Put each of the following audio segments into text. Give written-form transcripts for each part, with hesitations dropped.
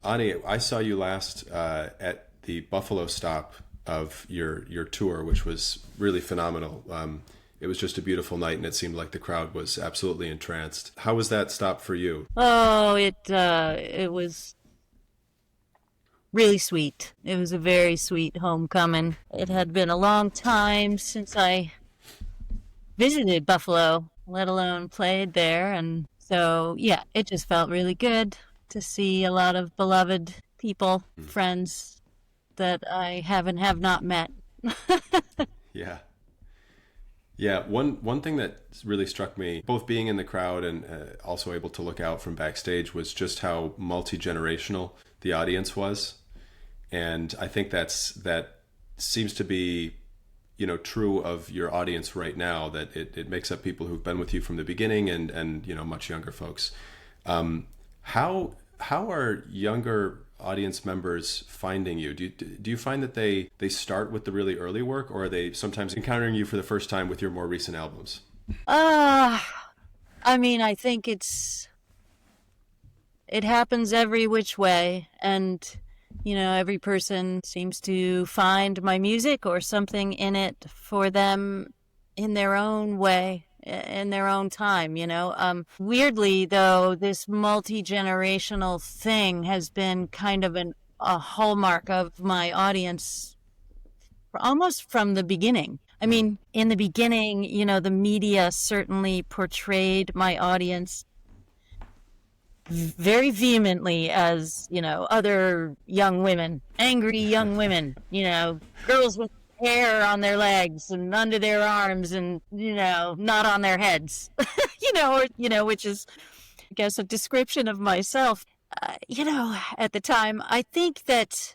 Ani, I saw you last at the Buffalo stop of your tour, which was really phenomenal. It was just a beautiful night, and it seemed like the crowd was absolutely entranced. How was that stop for you? Oh, it was really sweet. It was a very sweet homecoming. It had been a long time since I visited Buffalo, let alone played there, and so yeah, it just felt really good to see a lot of beloved people, friends that I have not met. Yeah. Yeah, one thing that really struck me, both being in the crowd and also able to look out from backstage, was just how multi-generational the audience was. And I think that seems to be, true of your audience right now, that it makes up people who've been with you from the beginning and much younger folks. How are younger audience members finding you? Do you find that they start with the really early work, or are they sometimes encountering you for the first time with your more recent albums? Uh, I mean, I think it happens every which way, and every person seems to find my music or something in it for them in their own way, in their own time. Weirdly though, this multi-generational thing has been kind of a hallmark of my audience almost from the beginning. I Mm. mean, in the beginning, the media certainly portrayed my audience very vehemently as, other young women, angry young women, girls with hair on their legs and under their arms and, not on their heads, which is, I guess, a description of myself. At the time, I think that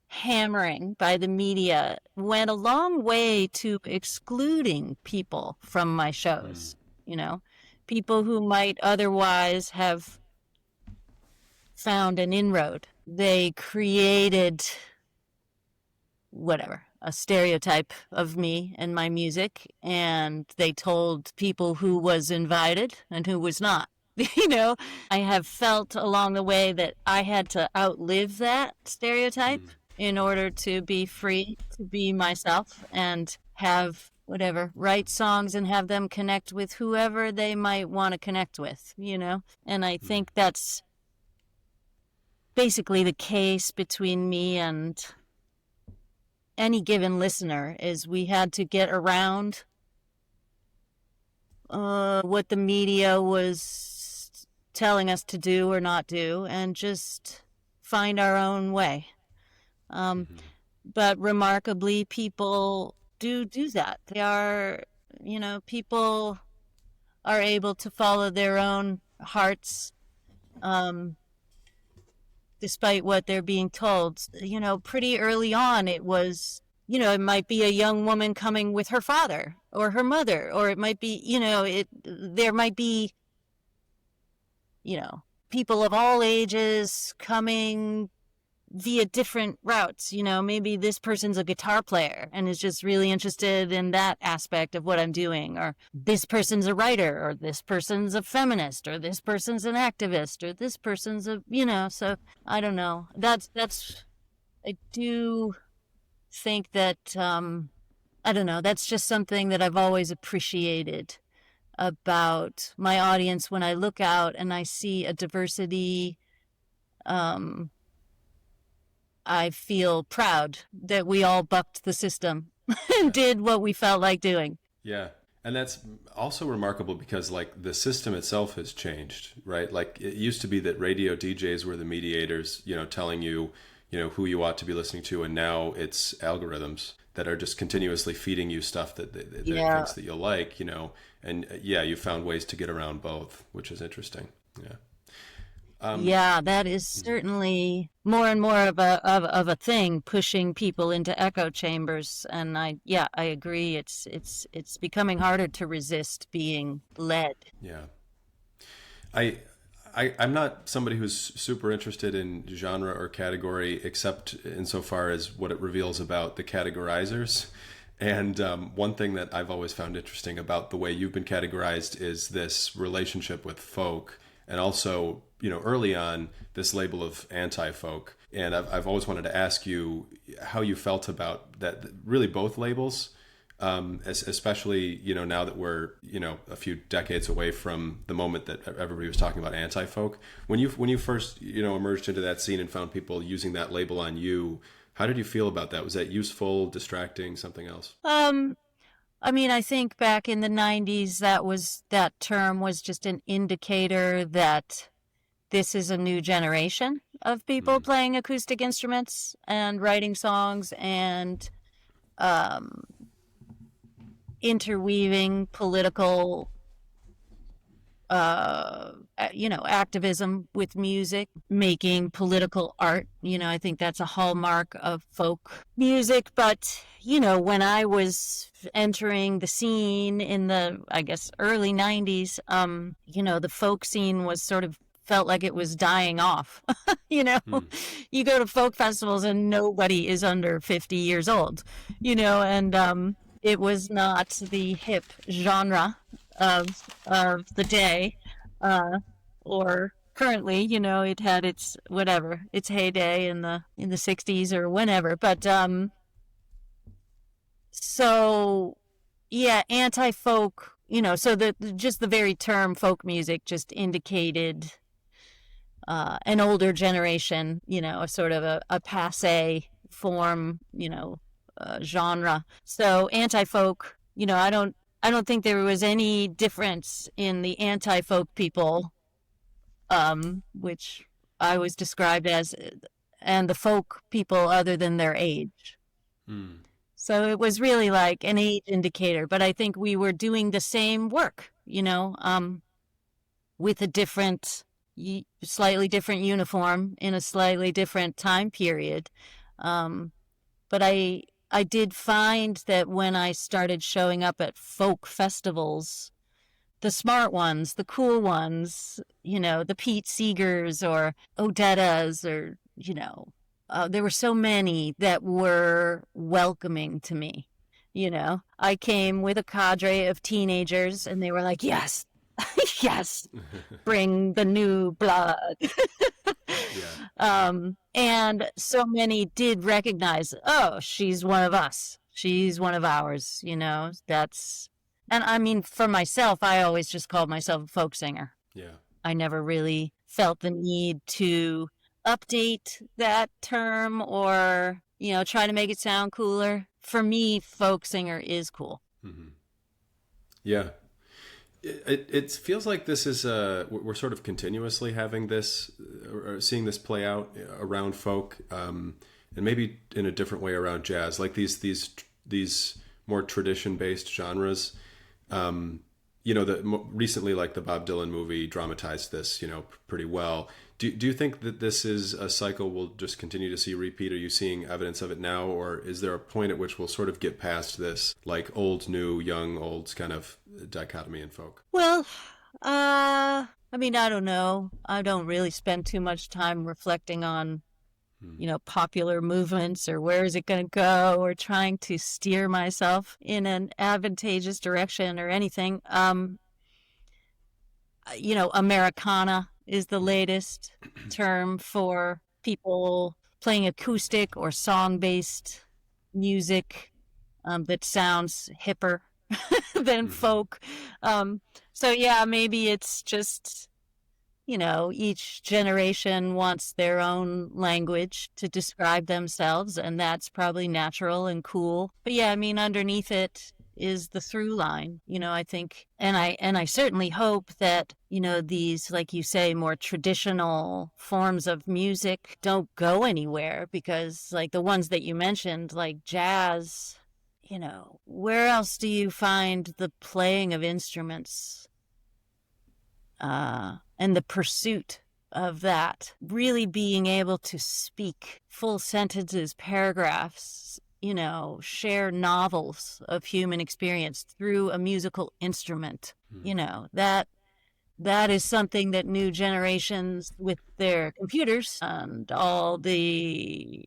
hammering by the media went a long way to excluding people from my Mm. shows, people who might otherwise have found an inroad. They created whatever, a stereotype of me and my music, and they told people who was invited and who was not. I have felt along the way that I had to outlive that stereotype Mm. in order to be free to be myself and have whatever, write songs and have them connect with whoever they might want to connect with, And I Mm. think that's basically the case between me and any given listener is we had to get around what the media was telling us to do or not do and just find our own way. Um, Hmm. but remarkably, people do that. People are able to follow their own hearts, um, despite what they're being told. Pretty early on, it was, it might be a young woman coming with her father or her mother, or it might be, there might be, people of all ages coming via different routes. Maybe this person's a guitar player and is just really interested in that aspect of what I'm doing, or this person's a writer, or this person's a feminist, or this person's an activist, or this person's so I don't know. I do think that, I don't know, that's just something that I've always appreciated about my audience. When I look out and I see a diversity, um, I feel proud that we all bucked the system and Yeah. did what we felt like doing. Yeah. And that's also remarkable because like the system itself has changed, right? Like it used to be that radio DJs were the mediators, telling you, who you ought to be listening to, and now it's algorithms that are just continuously feeding you stuff that it Yeah. thinks that you'll like, and yeah, you found ways to get around both, which is interesting. Yeah. Um, Yeah, that is certainly more and more of a thing, pushing people into echo chambers. And I agree. It's becoming harder to resist being led. yeah. I, I'm not somebody who's super interested in genre or category, except insofar as what it reveals about the categorizers. And one thing that I've always found interesting about the way you've been categorized is this relationship with folk, and also early on, this label of anti-folk. And I've always wanted to ask you how you felt about that, really both labels, especially, now that we're, a few decades away from the moment that everybody was talking about anti-folk. When you first, emerged into that scene and found people using that label on you, how did you feel about that? Was that useful, distracting, something else? I think back in the 90s, that term was just an indicator that this is a new generation of people playing acoustic instruments and writing songs and um, interweaving political, activism with music, making political art. I think that's a hallmark of folk music. But, when I was entering the scene in the, I guess, early 90s, the folk scene was sort of felt like it was dying off. You go to folk festivals and nobody is under 50 years old, and it was not the hip genre of the day, or currently, it had its heyday in the 60s or whenever. But so yeah, anti-folk, so just the very term folk music just indicated an older generation, a sort of a passe form, genre. So anti-folk, I don't think there was any difference in the anti-folk people, which I was described as, and the folk people other than their age. Mm. So it was really like an age indicator, but I think we were doing the same work, with a slightly different uniform in a slightly different time period. But I did find that when I started showing up at folk festivals, the smart ones, the cool ones, the Pete Seegers or Odettas or, there were so many that were welcoming to me. I came with a cadre of teenagers and they were like, yes, yes, bring the new blood. Yeah. And so many did recognize, oh, she's one of us. She's one of ours, and I mean, for myself, I always just called myself a folk singer. Yeah. I never really felt the need to update that term or, try to make it sound cooler. For me, folk singer is cool. Mm-hmm. Yeah. It feels like this is we're sort of continuously having this, or seeing this play out around folk, and maybe in a different way around jazz, like these more tradition based genres. Recently, like the Bob Dylan movie dramatized this, pretty well. Do you think that this is a cycle we'll just continue to see repeat? Are you seeing evidence of it now, or is there a point at which we'll sort of get past this, like old, new, young, old kind of dichotomy in folk? Well, I don't know. I don't really spend too much time reflecting on, popular movements or where is it going to go or trying to steer myself in an advantageous direction or anything. Americana is the latest term for people playing acoustic or song-based music that sounds hipper than folk. So yeah, maybe it's just, each generation wants their own language to describe themselves, and that's probably natural and cool. But yeah, underneath it is the through line, I think, and I certainly hope that, these, like you say, more traditional forms of music don't go anywhere, because like the ones that you mentioned, like jazz, where else do you find the playing of instruments, and the pursuit of that, really being able to speak full sentences, paragraphs, share novels of human experience through a musical instrument. That is something that new generations with their computers and all the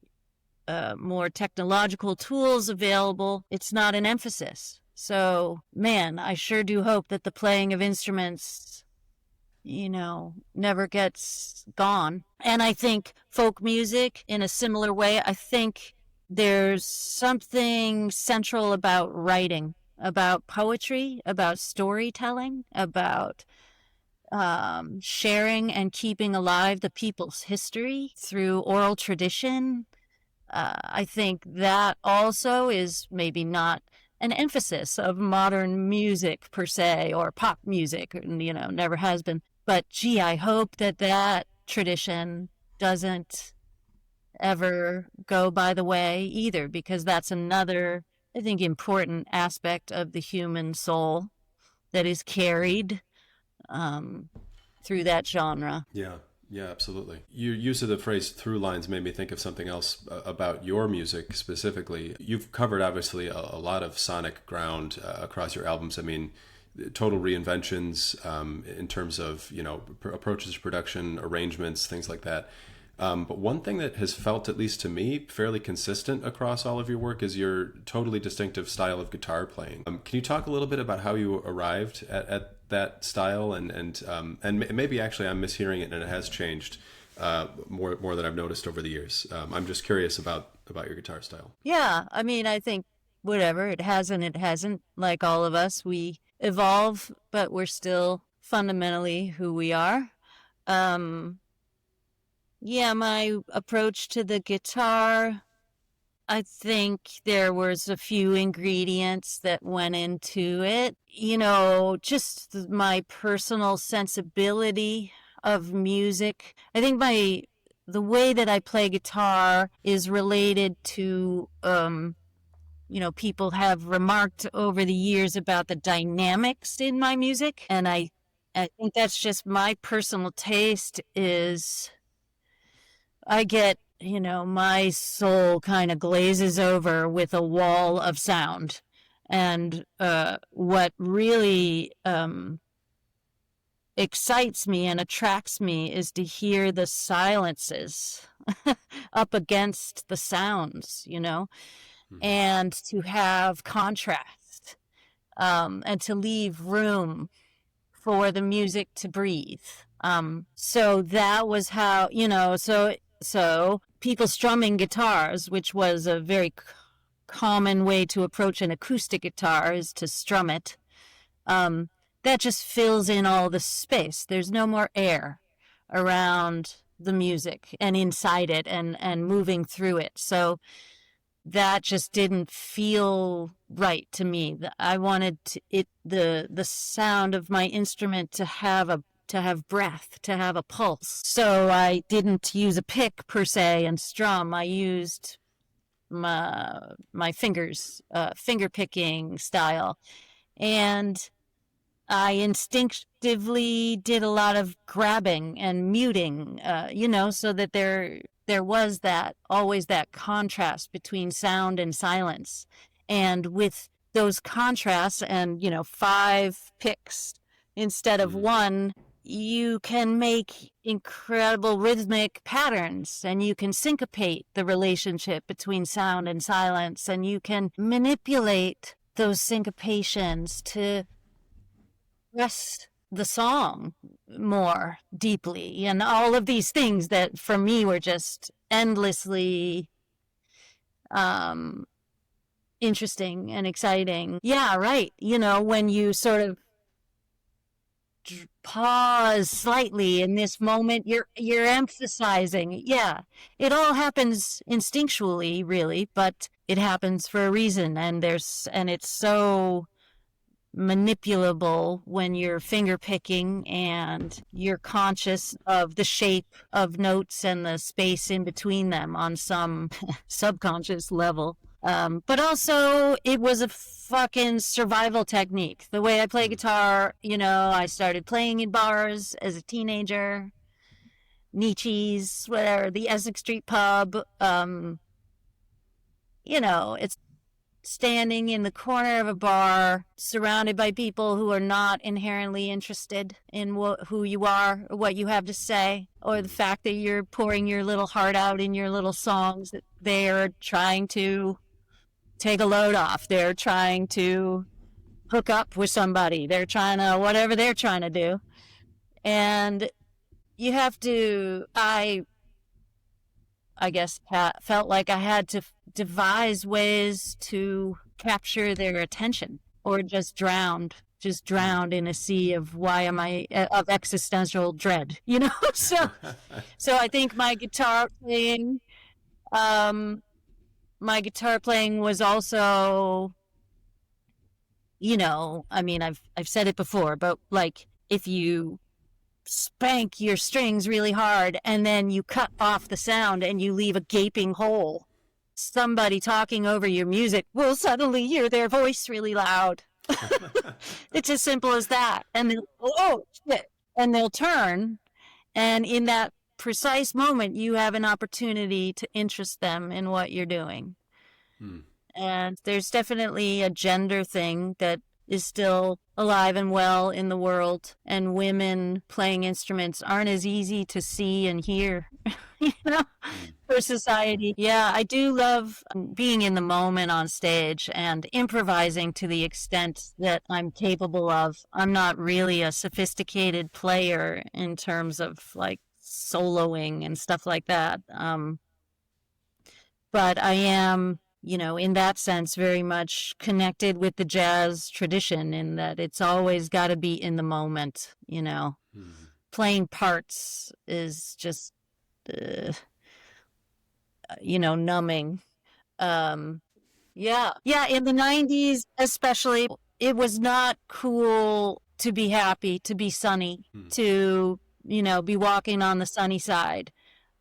more technological tools available, it's not an emphasis. So, man, I sure do hope that the playing of instruments never gets gone. And I think folk music, in a similar way, I think there's something central about writing, about poetry, about storytelling, about sharing and keeping alive the people's history through oral tradition. I think that also is maybe not an emphasis of modern music per se, or pop music, never has been. But gee, I hope that that tradition doesn't ever go by the way either, because that's another, I think, important aspect of the human soul that is carried um, through that genre. Yeah, yeah, absolutely. Your use of the phrase through lines made me think of something else about your music specifically. You've covered obviously a lot of sonic ground across your albums. I mean, total reinventions in terms of approaches to production, arrangements, things like that. But one thing that has felt, at least to me, fairly consistent across all of your work is your totally distinctive style of guitar playing. Can you talk a little bit about how you arrived at that style, and maybe actually I'm mishearing it and it has changed more than I've noticed over the years. I'm just curious about your guitar style. Yeah, I mean, I think whatever, it hasn't. Like all of us, we evolve, but we're still fundamentally who we are. Um, yeah, my approach to the guitar, I think there was a few ingredients that went into it. Just my personal sensibility of music. I think the way that I play guitar is related to people have remarked over the years about the dynamics in my music, and I think that's just my personal taste. Is I get, my soul kind of glazes over with a wall of sound. And what really excites me and attracts me is to hear the silences up against the sounds, and to have contrast, and to leave room for the music to breathe. So that was how, so people strumming guitars, which was a very common way to approach an acoustic guitar, is to strum it. That just fills in all the space. There's no more air around the music and inside it and moving through it. So that just didn't feel right to me. I wanted the sound of my instrument to have breath, to have a pulse. So I didn't use a pick per se and strum. I used my fingers, finger picking style, and I instinctively did a lot of grabbing and muting, so that there was always that contrast between sound and silence. And with those contrasts and, 5 picks instead of one, you can make incredible rhythmic patterns, and you can syncopate the relationship between sound and silence, and you can manipulate those syncopations to express the song more deeply, and all of these things that for me were just endlessly interesting and exciting. Yeah, right. When you sort of pause slightly in this moment, you're emphasizing. Yeah, it all happens instinctually, really, but it happens for a reason, and it's so manipulable when you're finger picking and you're conscious of the shape of notes and the space in between them on some subconscious level. But also, it was a fucking survival technique. The way I play guitar, I started playing in bars as a teenager, Nietzsche's, whatever, the Essex Street Pub. It's standing in the corner of a bar, surrounded by people who are not inherently interested in who you are, or what you have to say, or the fact that you're pouring your little heart out in your little songs, that they're trying to take a load off. They're trying to hook up with somebody. They're trying to, whatever they're trying to do. And you have to, I guess, felt like I had to devise ways to capture their attention, or just drowned in a sea of why am I of existential dread, you know? So I think um, my guitar playing was also, I mean, I've said it before, but like if you spank your strings really hard and then you cut off the sound and you leave a gaping hole, somebody talking over your music will suddenly hear their voice really loud. It's as simple as that. And they'll, oh, shit. And they'll turn. And in that precise moment, you have an opportunity to interest them in what you're doing. Hmm. And there's definitely a gender thing that is still alive and well in the world, and women playing instruments aren't as easy to see and hear, you know, for society. Yeah, I do love being in the moment on stage and improvising to the extent that I'm capable of. I'm not really a sophisticated player in terms of like soloing and stuff like that. But I am, in that sense, very much connected with the jazz tradition in that it's always got to be in the moment. Hmm. Playing parts is just, uh, numbing. Um, yeah. Yeah. In the 90s, especially, it was not cool to be happy, to be sunny, Hmm. to, be walking on the sunny side.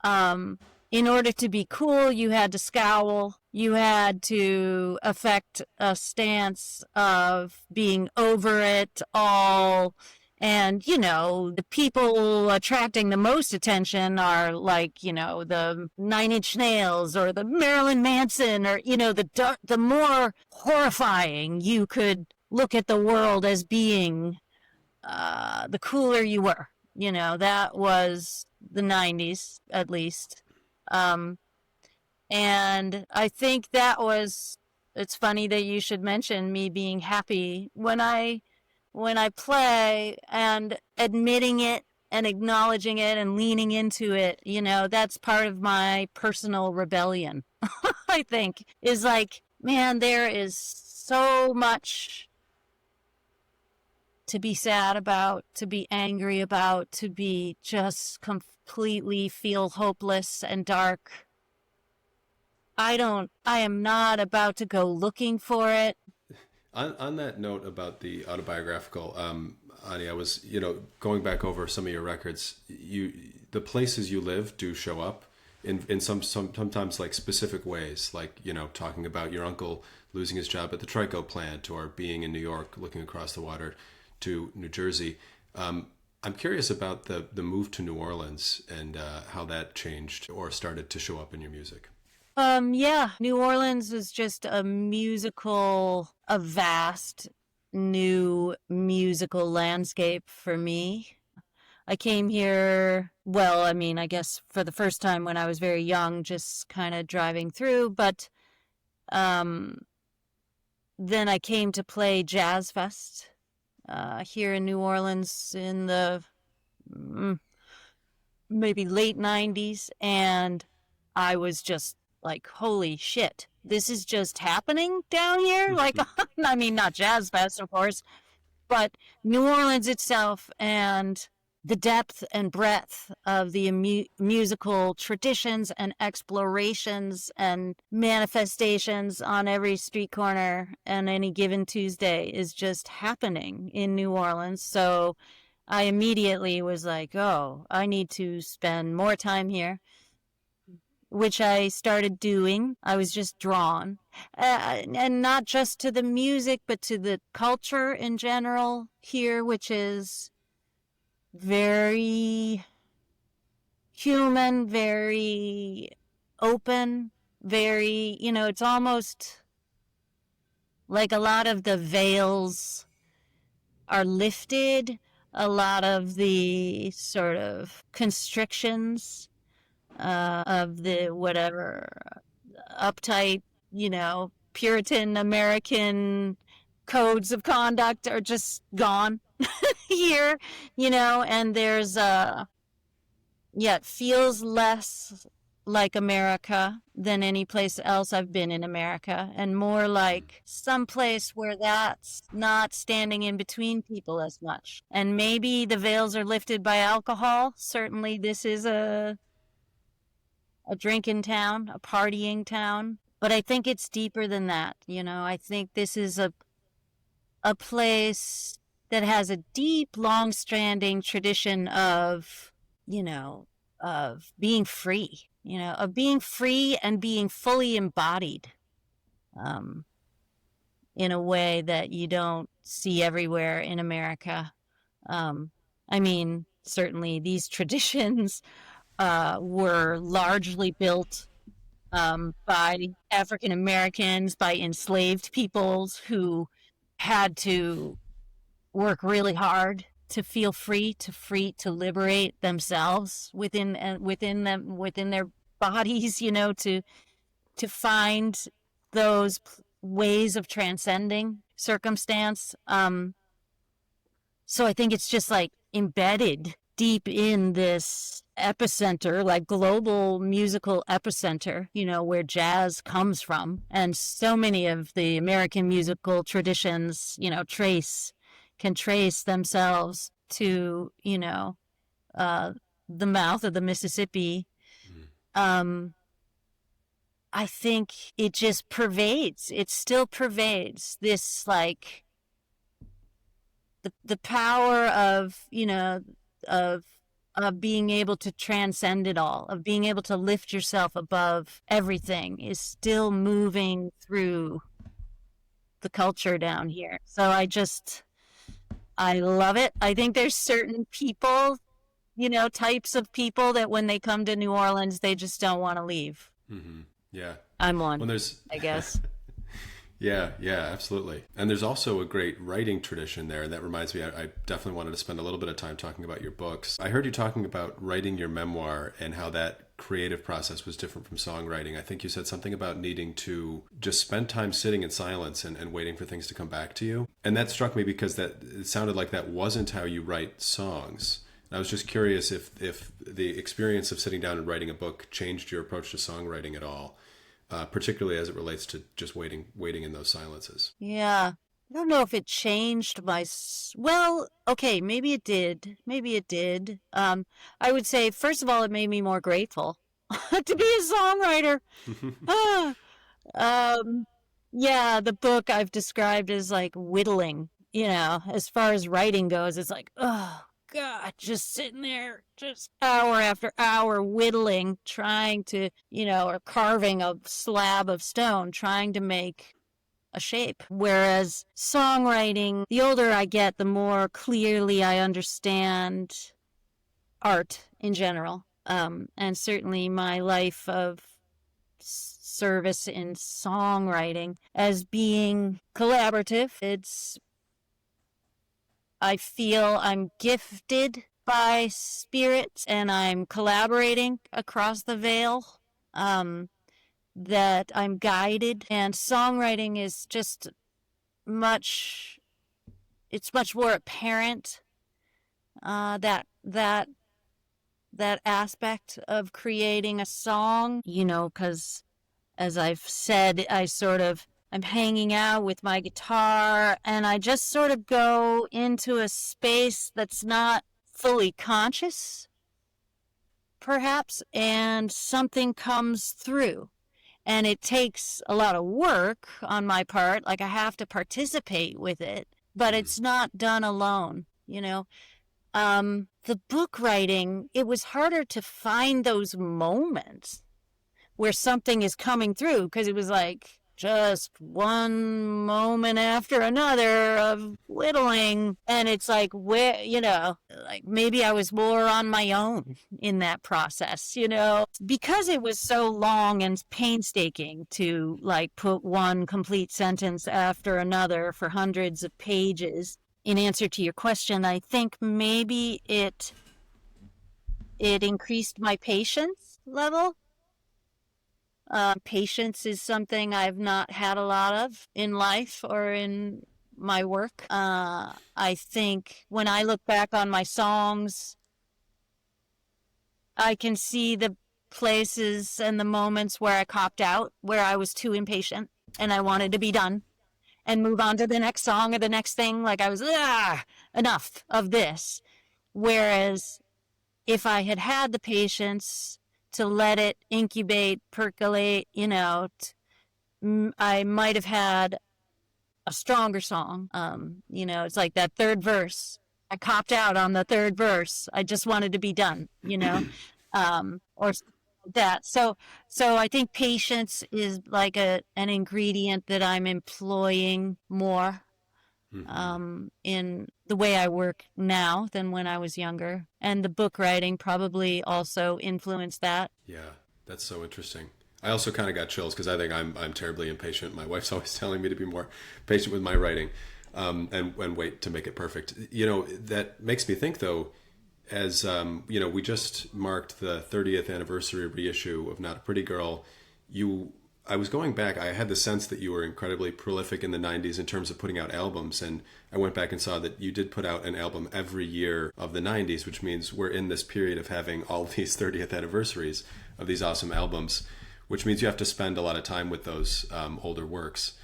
Um, in order to be cool, you had to scowl. You had to affect a stance of being over it all. And, the people attracting the most attention are like, the Nine Inch Nails or the Marilyn Manson, or, the more horrifying you could look at the world as being, the cooler you were. That was the 90s, at least. Um, and I think it's funny that you should mention me being happy when I play and admitting it and acknowledging it and leaning into it. That's part of my personal rebellion. I think is like, man, there is so much to be sad about, to be angry about, to be just completely feel hopeless and dark. I am not about to go looking for it. On that note about the autobiographical, Ani, I was, going back over some of your records. The places you live do show up in sometimes like specific ways, like, talking about your uncle losing his job at the Trico plant, or being in New York looking across the water to New Jersey. I'm curious about the move to New Orleans and how that changed or started to show up in your music. Yeah, New Orleans was just a vast new musical landscape for me. I came here, well, I mean, I guess for the first time when I was very young, just kind of driving through, but um, then I came to play Jazz Fest here in New Orleans in the mm, maybe late 90s, and I was just like, holy shit, this is just happening down here. Like, I mean, not Jazz Fest, of course, but New Orleans itself, and the depth and breadth of the musical traditions and explorations and manifestations on every street corner and any given Tuesday is just happening in New Orleans. So I immediately was like, oh, I need to spend more time here, which I started doing. I was just drawn. And not just to the music, but to the culture in general here, which is very human, very open, very, it's almost like a lot of the veils are lifted, a lot of the sort of constrictions of the whatever uptight, Puritan American codes of conduct are just gone. here, and there's yeah, it feels less like America than any place else I've been in America, and more like some place where that's not standing in between people as much. And maybe the veils are lifted by alcohol. Certainly, this is a drinking town, a partying town. But I think it's deeper than that. I think this is a place that has a deep, long-standing tradition you know, of being free, of being free and being fully embodied, um, in a way that you don't see everywhere in America. Um, I mean, certainly these traditions were largely built by African Americans, by enslaved peoples who had to work really hard to feel free to liberate themselves within their bodies, to find those ways of transcending circumstance. So I think it's just like embedded deep in this epicenter, like global musical epicenter, where jazz comes from. And so many of the American musical traditions, can trace themselves to, the mouth of the Mississippi. Um, I think it still pervades this, like, the power of, of of being able to transcend it all, of being able to lift yourself above everything is still moving through the culture down here. So I love it. I think there's certain people, types of people that when they come to New Orleans, they just don't want to leave. Mm-hmm. Yeah. I'm one, Well, there's, I guess. yeah, absolutely. And there's also a great writing tradition there. And that reminds me, I definitely wanted to spend a little bit of time talking about your books. I heard you talking about writing your memoir and how that creative process was different from songwriting. I think you said something about needing to just spend time sitting in silence and waiting for things to come back to you. And that struck me because it sounded like that wasn't how you write songs. And I was just curious if the experience of sitting down and writing a book changed your approach to songwriting at all. Particularly as it relates to just waiting in those silences. Yeah. I don't know if it changed well, okay, maybe it did. Maybe it did. I would say, first of all, it made me more grateful to be a songwriter. Ah, yeah, the book I've described as like whittling, as far as writing goes. It's like, oh, God, just sitting there, just hour after hour whittling, trying to, or carving a slab of stone, trying to make a shape. Whereas songwriting, the older I get, the more clearly I understand art in general. And certainly my life of service in songwriting as being collaborative. I feel I'm gifted by spirit and I'm collaborating across the veil, that I'm guided. And songwriting is just it's much more apparent, that aspect of creating a song, because as I've said, I'm hanging out with my guitar and I just sort of go into a space that's not fully conscious, perhaps, and something comes through. And it takes a lot of work on my part. Like I have to participate with it, but it's not done alone, The book writing, it was harder to find those moments where something is coming through because it was like just one moment after another of whittling. And it's like, where, like maybe I was more on my own in that process, because it was so long and painstaking to like put one complete sentence after another for hundreds of pages. In answer to your question, I think maybe it increased my patience level. Patience is something I've not had a lot of in life or in my work. I think when I look back on my songs, I can see the places and the moments where I copped out, where I was too impatient and I wanted to be done and move on to the next song or the next thing. Like I was, enough of this. Whereas if I had had the patience to let it incubate, percolate, I might have had a stronger song. It's like that third verse. I copped out on the third verse. I just wanted to be done, or something like that. So I think patience is like an ingredient that I'm employing more in the way I work now than when I was younger. And the book writing probably also influenced that. Yeah, that's so interesting. I also kind of got chills because I think I'm terribly impatient. My wife's always telling me to be more patient with my writing, and wait to make it perfect. That makes me think though, as we just marked the 30th anniversary reissue of Not a Pretty Girl. I was going back. I had the sense that you were incredibly prolific in the 90s in terms of putting out albums. And I went back and saw that you did put out an album every year of the 90s, which means we're in this period of having all these 30th anniversaries of these awesome albums, which means you have to spend a lot of time with those older works.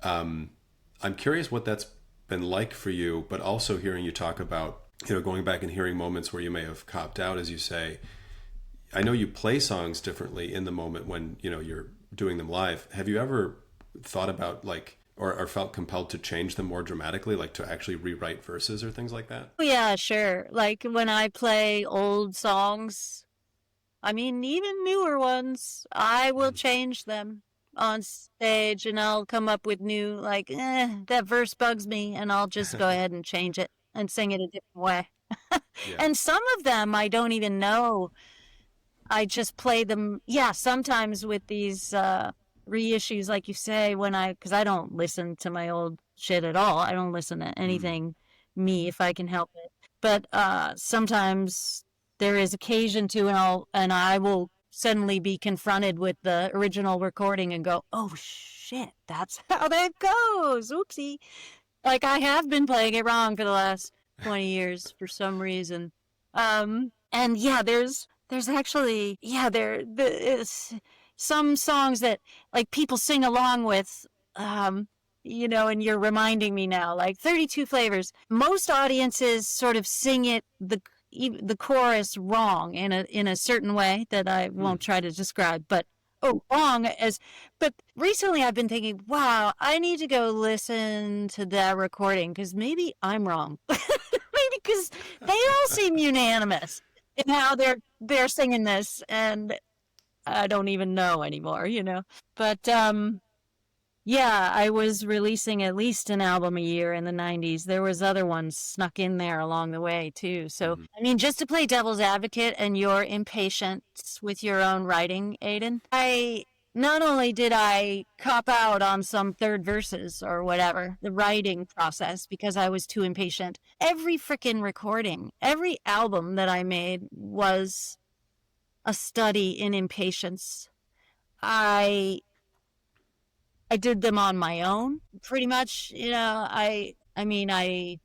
I'm curious what that's been like for you, but also hearing you talk about, going back and hearing moments where you may have copped out, as you say. I know you play songs differently in the moment when, you're doing them live. Have you ever thought about or felt compelled to change them more dramatically, like to actually rewrite verses or things like that? Oh, yeah, sure. Like when I play old songs, I mean, even newer ones, I will change them on stage and I'll come up with new, that verse bugs me, and I'll just go ahead and change it and sing it a different way. Yeah. And some of them I don't even know. I just play them. Yeah, sometimes with these reissues, like you say, because I don't listen to my old shit at all. I don't listen to anything me if I can help it. But sometimes there is occasion to, and I will suddenly be confronted with the original recording and go, oh shit, that's how that goes. Oopsie. Like I have been playing it wrong for the last 20 years for some reason. And yeah, there's actually, there is some songs that like people sing along with, and you're reminding me now, like 32 Flavors. Most audiences sort of sing it, the chorus wrong in a certain way that I won't try to describe, but wrong but recently I've been thinking, wow, I need to go listen to that recording because maybe I'm wrong. Maybe because they all seem unanimous in how they're singing this, and I don't even know anymore, But yeah, I was releasing at least an album a year in the 90s. There was other ones snuck in there along the way too. So, I mean, just to play devil's advocate and your impatience with your own writing, Aiden, not only did I cop out on some third verses or whatever, the writing process, because I was too impatient, every frickin' recording, every album that I made was a study in impatience. I did them on my own, pretty much. I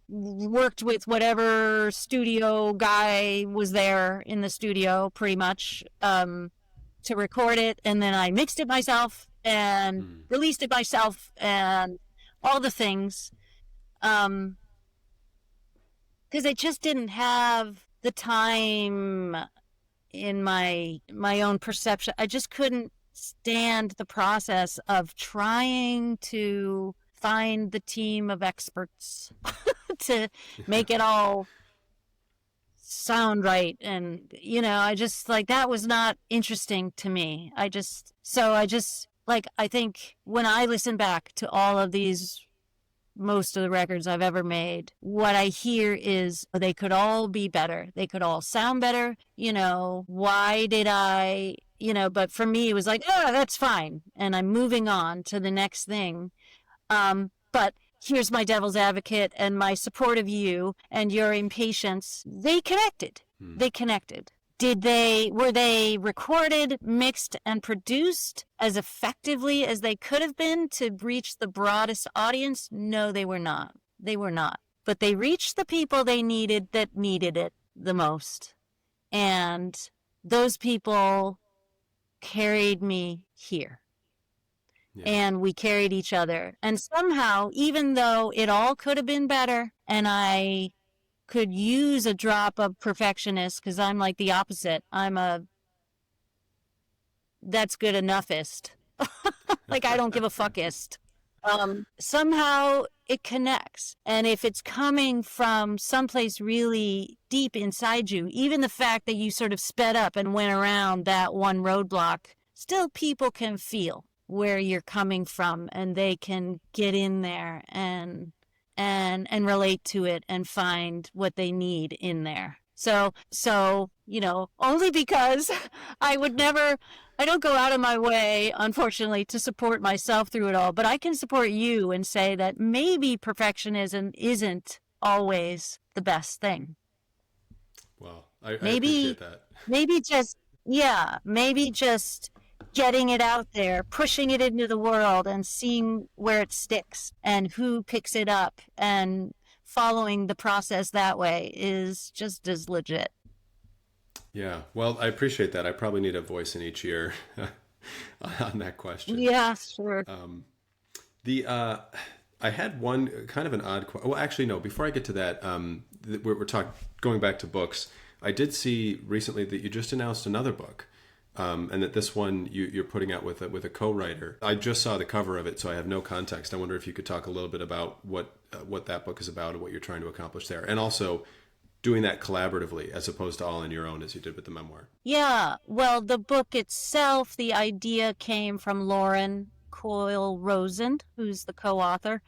worked with whatever studio guy was there in the studio, pretty much, to record it, and then I mixed it myself and released it myself and all the things. Because I just didn't have the time in my own perception. I just couldn't stand the process of trying to find the team of experts to make it all sound right. And I just that was not interesting to me. I think when I listen back to all of these, most of the records I've ever made, what I hear is they could all be better. They could all sound better. Why did I, but for me, it was like, oh, that's fine. And I'm moving on to the next thing. But here's my devil's advocate and my support of you and your impatience. They connected. They connected. Were they recorded, mixed, and produced as effectively as they could have been to reach the broadest audience? No, they were not. They were not. But they reached the people they needed that needed it the most. And those people carried me here. Yeah. And we carried each other. And somehow, even though it all could have been better, and I could use a drop of perfectionist, because I'm like the opposite. I'm a that's good enoughist. Like, I don't give a fuckist. Somehow it connects. And if it's coming from someplace really deep inside you, even the fact that you sort of sped up and went around that one roadblock, still people can feel where you're coming from, and they can get in there and relate to it and find what they need in there. So, only because I don't go out of my way, unfortunately, to support myself through it all, but I can support you and say that maybe perfectionism isn't always the best thing. Well, I appreciate that. Maybe just getting it out there, pushing it into the world and seeing where it sticks and who picks it up, and following the process that way is just as legit. Yeah, well, I appreciate that. I probably need a voice in each ear on that question. Yeah, sure. I had one kind of an odd question. Well, actually, no. Before I get to that, we're talking going back to books. I did see recently that you just announced another book, and that this one you're putting out with a co-writer. I just saw the cover of it, so I have no context. I wonder if you could talk a little bit about what that book is about and what you're trying to accomplish there, and also doing that collaboratively as opposed to all on your own as you did with the memoir. Yeah, well, the book itself, the idea came from Lauren Coyle Rosen, who's the co-author.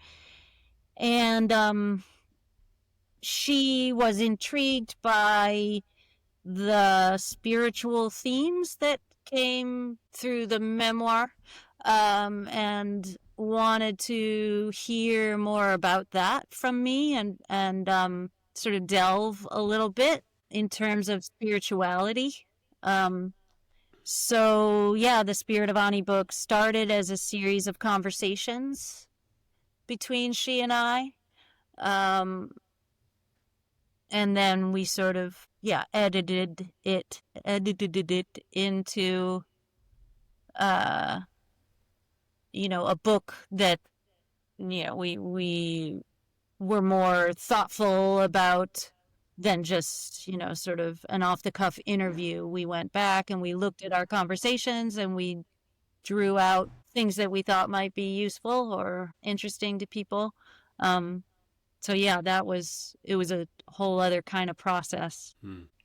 And she was intrigued by the spiritual themes that came through the memoir, and wanted to hear more about that from me, and sort of delve a little bit in terms of spirituality. So yeah, the Spirit of Ani book started as a series of conversations between she and I. And then we sort of, edited it into, a book that, we were more thoughtful about than just, sort of an off-the-cuff interview. We went back and we looked at our conversations and we drew out things that we thought might be useful or interesting to people. So yeah, it was a whole other kind of process.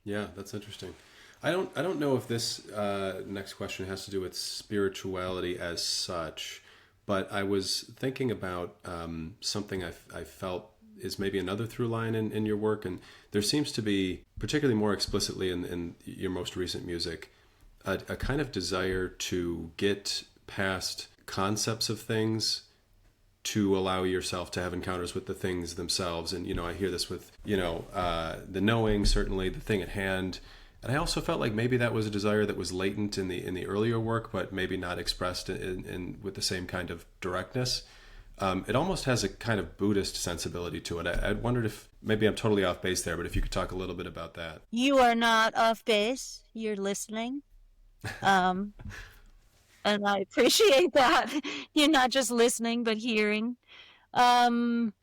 Yeah, that's interesting. I don't know if this next question has to do with spirituality as such, but I was thinking about something I felt is maybe another through line in your work, and there seems to be, particularly more explicitly in your most recent music, a kind of desire to get past concepts of things to allow yourself to have encounters with the things themselves. And, I hear this with, the knowing, certainly the thing at hand. And I also felt like maybe that was a desire that was latent in the earlier work, but maybe not expressed in with the same kind of directness. It almost has a kind of Buddhist sensibility to it. I wondered if maybe I'm totally off base there, but if you could talk a little bit about that. You are not off base. You're listening. And I appreciate that. You're not just listening, but hearing. Having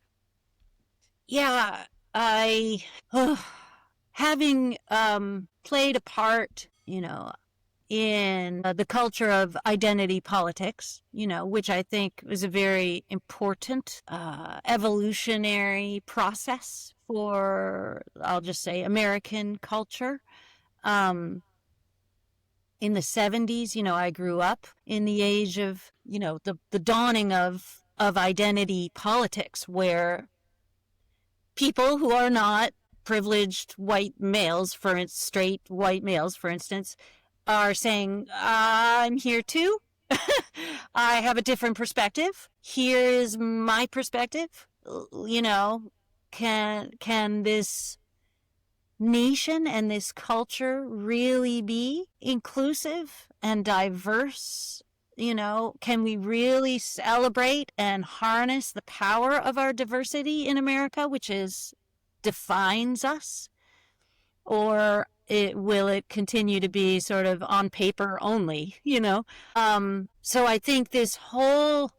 played a part, in the culture of identity politics, which I think was a very important evolutionary process for, I'll just say, American culture. In the 70s, I grew up in the age of, the dawning of identity politics, where people who are not privileged white males, straight white males, for instance, are saying, I'm here too. I have a different perspective. Here is my perspective. Can this nation and this culture really be inclusive and diverse? You know, can we really celebrate and harness the power of our diversity in America, which is defines us? Or will it continue to be sort of on paper only, you know? So I think this whole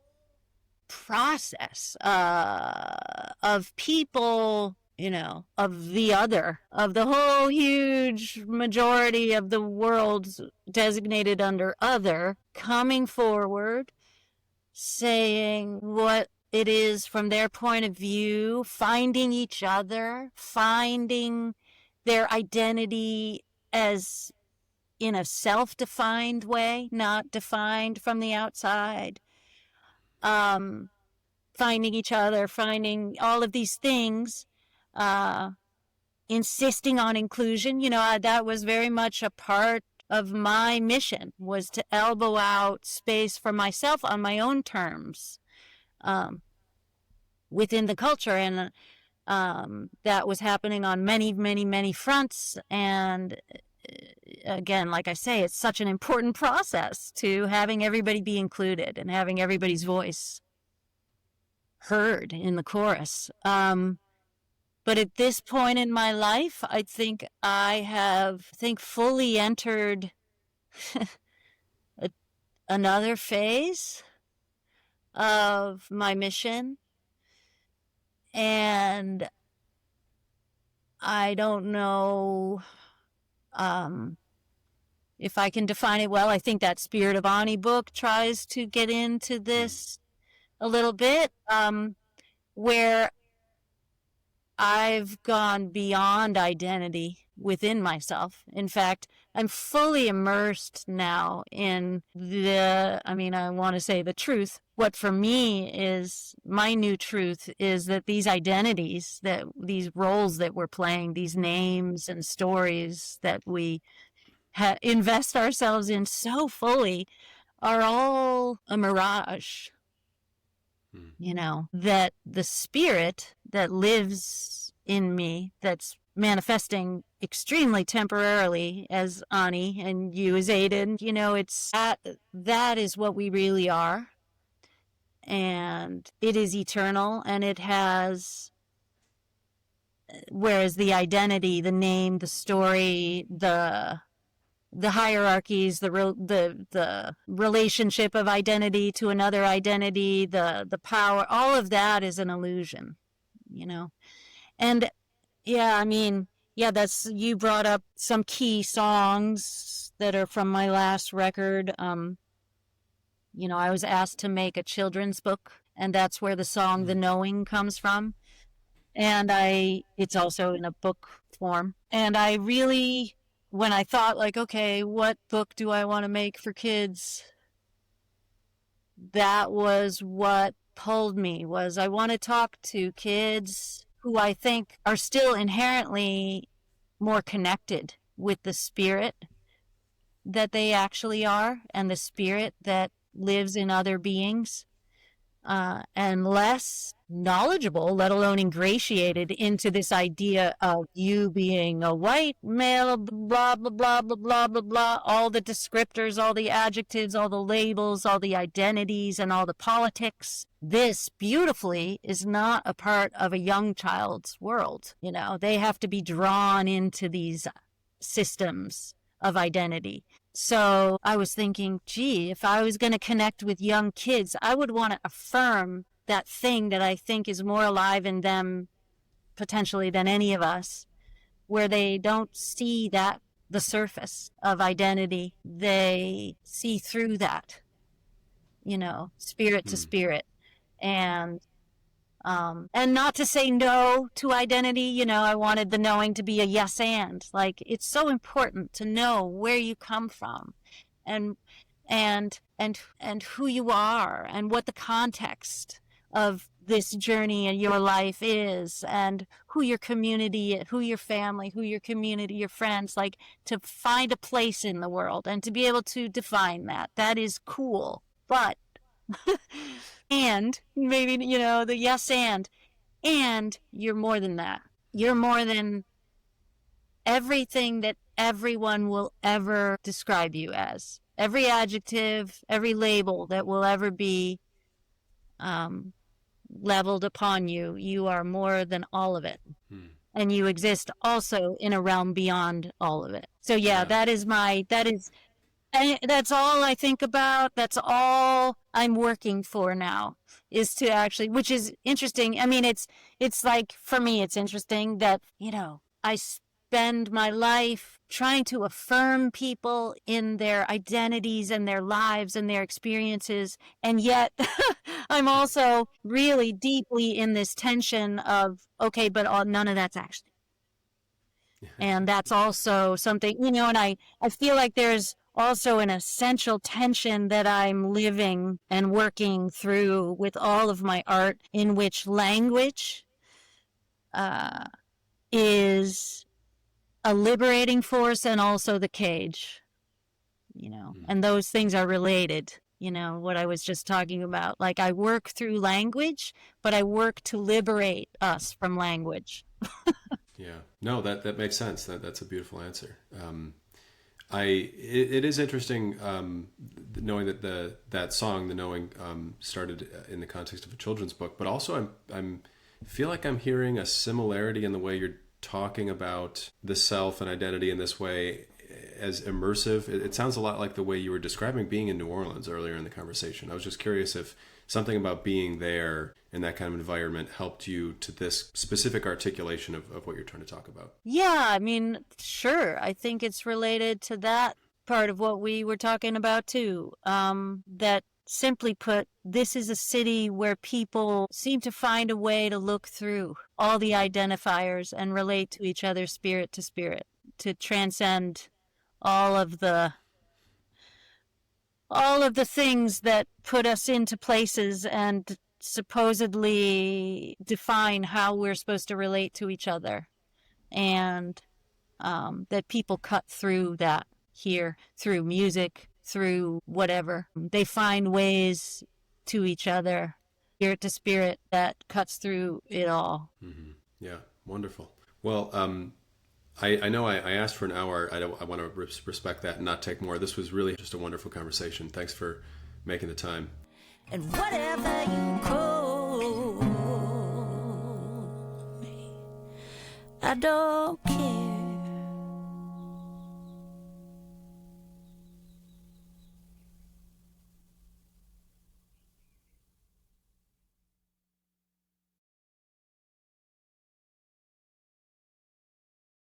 process of people, you know, of the other, of the whole huge majority of the world designated under other, coming forward, saying what it is from their point of view, finding each other, finding their identity as in a self-defined way, not defined from the outside. Finding each other, finding all of these things, insisting on inclusion. You know, that was very much a part of my mission, was to elbow out space for myself on my own terms within the culture. And that was happening on many, many, many fronts. And again, like I say, it's such an important process to having everybody be included and having everybody's voice heard in the chorus. But at this point in my life, I think I have fully entered another phase of my mission. And I don't know if I can define it well. I think that Spirit of Ani book tries to get into this a little bit, where I've gone beyond identity within myself. In fact, I'm fully immersed now in I want to say the truth. What for me is my new truth is that these identities, that these roles that we're playing, these names and stories that we invest ourselves in so fully, are all a mirage. You know, that the spirit that lives in me, that's manifesting extremely temporarily as Ani and you as Aiden, you know, it's that is what we really are. And it is eternal, and it has, whereas the identity, the name, the story, the hierarchies, the relationship of identity to another identity, the power, all of that is an illusion, you know. And yeah, I mean, yeah, you brought up some key songs that are from my last record. You know, I was asked to make a children's book, and that's where the song The Knowing comes from. And it's also in a book form. And I really, when I thought like, okay, what book do I want to make for kids? That was what pulled me, was I want to talk to kids who I think are still inherently more connected with the spirit that they actually are, and the spirit that lives in other beings, and less knowledgeable, let alone ingratiated into this idea of you being a white male, blah, blah, blah, blah, blah, blah, blah, all the descriptors, all the adjectives, all the labels, all the identities, and all the politics. This, beautifully, is not a part of a young child's world. You know, they have to be drawn into these systems of identity. So I was thinking, gee, if I was going to connect with young kids, I would want to affirm that thing that I think is more alive in them potentially than any of us, where they don't see that, the surface of identity. They see through that, you know, spirit to spirit. And not to say no to identity, you know, I wanted the knowing to be a yes and. Like, it's so important to know where you come from and who you are and what the context of this journey in your life is, and who your community, who your family, who your community, your friends, like, to find a place in the world and to be able to define that. That is cool. But and maybe, you know, the yes and you're more than that. You're more than everything that everyone will ever describe you as. Every adjective, every label that will ever be leveled upon you, you are more than all of it. And you exist also in a realm beyond all of it. So yeah, that's all I think about. That's all I'm working for now, is to actually, which is interesting. I mean, it's like, for me, it's interesting that, I spend my life trying to affirm people in their identities and their lives and their experiences. And yet I'm also really deeply in this tension of, okay, but none of that's actually. And that's also something, and I feel like there's also an essential tension that I'm living and working through with all of my art, in which language is a liberating force and also the cage, and those things are related. What I was just talking about. Like, I work through language, but I work to liberate us from language. Yeah, no, that makes sense. That's a beautiful answer. It is interesting knowing that that song, The Knowing, started in the context of a children's book, but also I'm feel like I'm hearing a similarity in the way you're talking about the self and identity in this way as immersive. It sounds a lot like the way you were describing being in New Orleans earlier in the conversation. I was just curious if something about being there in that kind of environment helped you to this specific articulation of what you're trying to talk about. Yeah, I mean, sure. I think it's related to that part of what we were talking about too. That, simply put, this is a city where people seem to find a way to look through all the identifiers and relate to each other spirit to spirit, to transcend all of the things that put us into places and supposedly define how we're supposed to relate to each other. And that people cut through that here, through music, through whatever. They find ways to each other, spirit to spirit, that cuts through it all. Mm-hmm. Yeah, wonderful. Well, I know I asked for an hour. I want to respect that and not take more. This was really just a wonderful conversation. Thanks for making the time. And whatever you call me, I don't care.